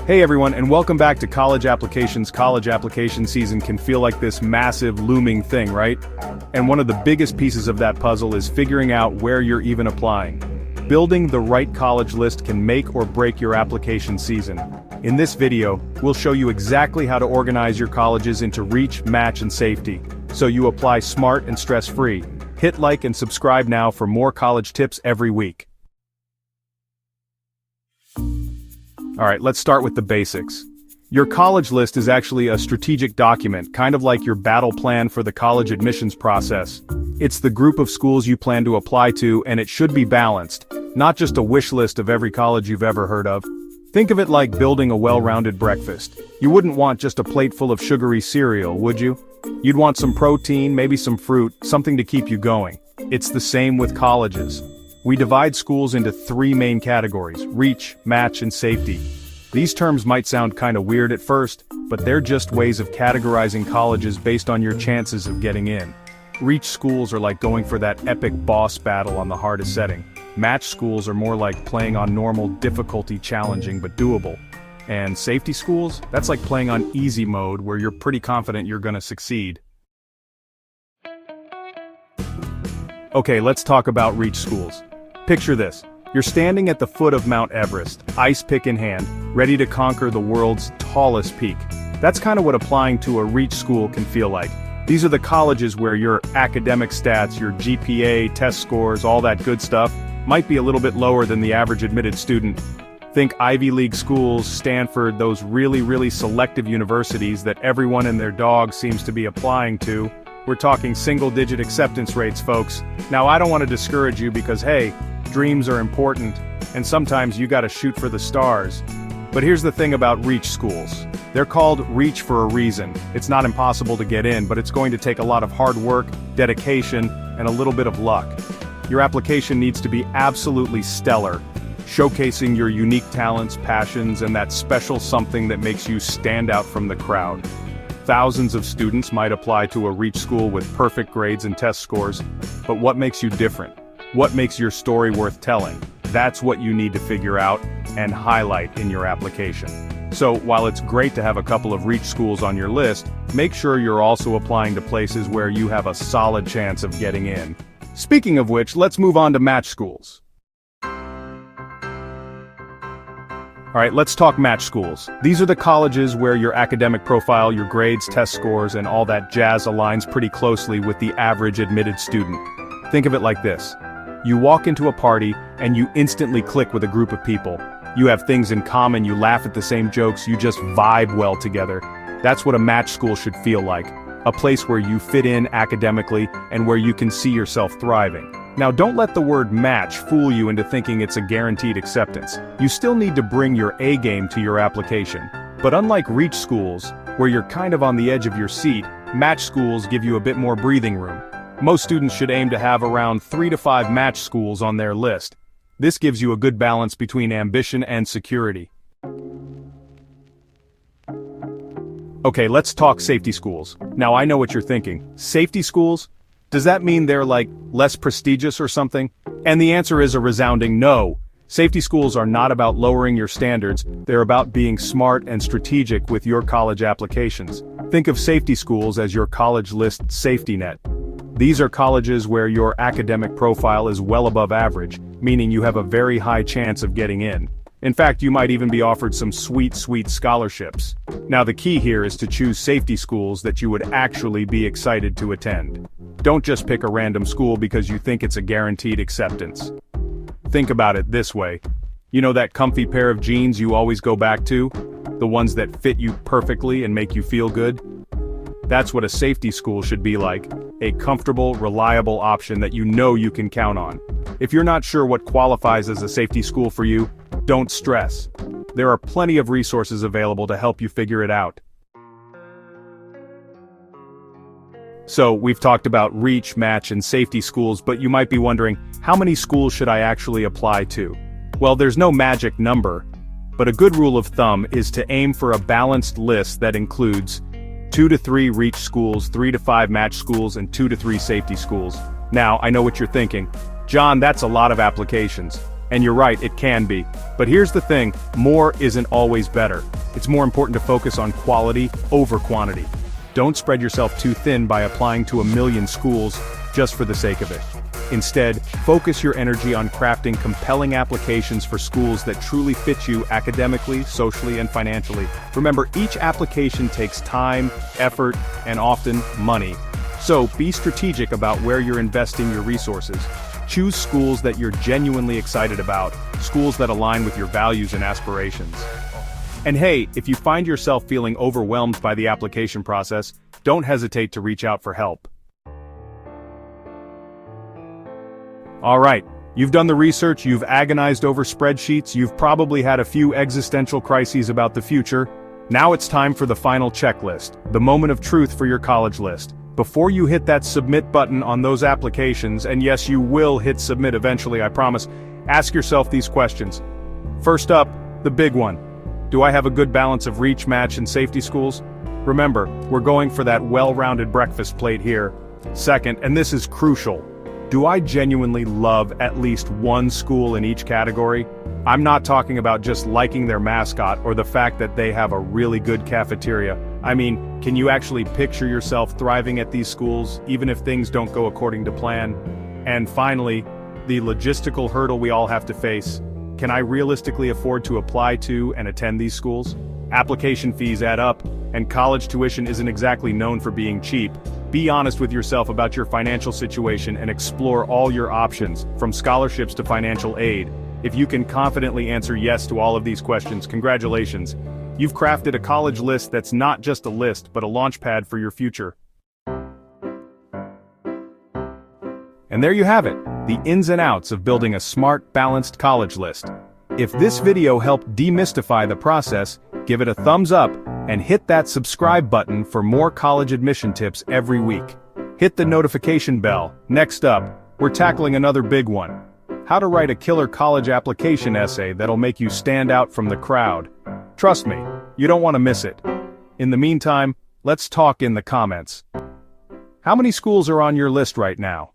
Hey everyone, and welcome back to College Applications. College application season can feel like this massive looming thing, right? And one of the biggest pieces of that puzzle is figuring out where you're even applying. Building the right college list can make or break your application season. In this video, we'll show you exactly how to organize your colleges into reach, match, and safety, so you apply smart and stress-free. Hit like and subscribe now for more college tips every week. Alright, let's start with the basics. Your college list is actually a strategic document, kind of like your battle plan for the college admissions process. It's the group of schools you plan to apply to, and it should be balanced, not just a wish list of every college you've ever heard of. Think of it like building a well-rounded breakfast. You wouldn't want just a plate full of sugary cereal, would you? You'd want some protein, maybe some fruit, something to keep you going. It's the same with colleges. We divide schools into three main categories: reach, match, and safety. These terms might sound kinda weird at first, but they're just ways of categorizing colleges based on your chances of getting in. Reach schools are like going for that epic boss battle on the hardest setting. Match schools are more like playing on normal difficulty, challenging but doable. And safety schools? That's like playing on easy mode where you're pretty confident you're gonna succeed. Okay, let's talk about reach schools. Picture this. You're standing at the foot of Mount Everest, ice pick in hand, ready to conquer the world's tallest peak. That's kind of what applying to a reach school can feel like. These are the colleges where your academic stats, your GPA, test scores, all that good stuff, might be a little bit lower than the average admitted student. Think Ivy League schools, Stanford, those really selective universities that everyone and their dog seems to be applying to. We're talking single-digit acceptance rates, folks. Now, I don't want to discourage you because, hey, dreams are important, and sometimes you gotta shoot for the stars. But here's the thing about reach schools. They're called reach for a reason. It's not impossible to get in, but it's going to take a lot of hard work, dedication, and a little bit of luck. Your application needs to be absolutely stellar, showcasing your unique talents, passions, and that special something that makes you stand out from the crowd. Thousands of students might apply to a reach school with perfect grades and test scores, but what makes you different? What makes your story worth telling? That's what you need to figure out and highlight in your application. So, while it's great to have a couple of reach schools on your list, make sure you're also applying to places where you have a solid chance of getting in. Speaking of which, let's move on to match schools. Alright, let's talk match schools. These are the colleges where your academic profile, your grades, test scores, and all that jazz aligns pretty closely with the average admitted student. Think of it like this. You walk into a party, and you instantly click with a group of people. You have things in common, you laugh at the same jokes, you just vibe well together. That's what a match school should feel like. A place where you fit in academically, and where you can see yourself thriving. Now, don't let the word match fool you into thinking it's a guaranteed acceptance. You still need to bring your A game to your application. But unlike reach schools, where you're kind of on the edge of your seat, match schools give you a bit more breathing room. Most students should aim to have around 3 to 5 match schools on their list. This gives you a good balance between ambition and security. Okay, let's talk safety schools. Now, I know what you're thinking. Safety schools? Does that mean they're like less prestigious or something? And the answer is a resounding no. Safety schools are not about lowering your standards, they're about being smart and strategic with your college applications. Think of safety schools as your college list safety net. These are colleges where your academic profile is well above average, meaning you have a very high chance of getting in. In fact, you might even be offered some sweet scholarships. Now, the key here is to choose safety schools that you would actually be excited to attend. Don't just pick a random school because you think it's a guaranteed acceptance. Think about it this way. You know that comfy pair of jeans you always go back to? The ones that fit you perfectly and make you feel good? That's what a safety school should be like. A comfortable, reliable option that you know you can count on. If you're not sure what qualifies as a safety school for you, don't stress. There are plenty of resources available to help you figure it out. So, we've talked about reach, match, and safety schools, but you might be wondering, how many schools should I actually apply to? Well, there's no magic number, but a good rule of thumb is to aim for a balanced list that includes 2 to 3 reach schools, 3 to 5 match schools, and 2 to 3 safety schools. Now, I know what you're thinking. John, that's a lot of applications. And you're right, it can be. But here's the thing, more isn't always better. It's more important to focus on quality over quantity. Don't spread yourself too thin by applying to a million schools just for the sake of it. Instead, focus your energy on crafting compelling applications for schools that truly fit you academically, socially, and financially. Remember, each application takes time, effort, and often money. So, be strategic about where you're investing your resources. Choose schools that you're genuinely excited about, schools that align with your values and aspirations. And hey, if you find yourself feeling overwhelmed by the application process, don't hesitate to reach out for help. Alright, you've done the research, you've agonized over spreadsheets, you've probably had a few existential crises about the future. Now it's time for the final checklist, the moment of truth for your college list. Before you hit that submit button on those applications, and yes, you will hit submit eventually, I promise, ask yourself these questions. First up, the big one. Do I have a good balance of reach, match, and safety schools? Remember, we're going for that well-rounded breakfast plate here. Second, and this is crucial, do I genuinely love at least one school in each category? I'm not talking about just liking their mascot or the fact that they have a really good cafeteria. I mean, can you actually picture yourself thriving at these schools, even if things don't go according to plan? And finally, the logistical hurdle we all have to face. Can I realistically afford to apply to and attend these schools? Application fees add up, and college tuition isn't exactly known for being cheap. Be honest with yourself about your financial situation and explore all your options, from scholarships to financial aid. If you can confidently answer yes to all of these questions, congratulations. You've crafted a college list that's not just a list, but a launchpad for your future. And there you have it, the ins and outs of building a smart, balanced college list. If this video helped demystify the process, give it a thumbs up, and hit that subscribe button for more college admission tips every week. Hit the notification bell. Next up, we're tackling another big one. How to write a killer college application essay that'll make you stand out from the crowd. Trust me, you don't want to miss it. In the meantime, let's talk in the comments. How many schools are on your list right now?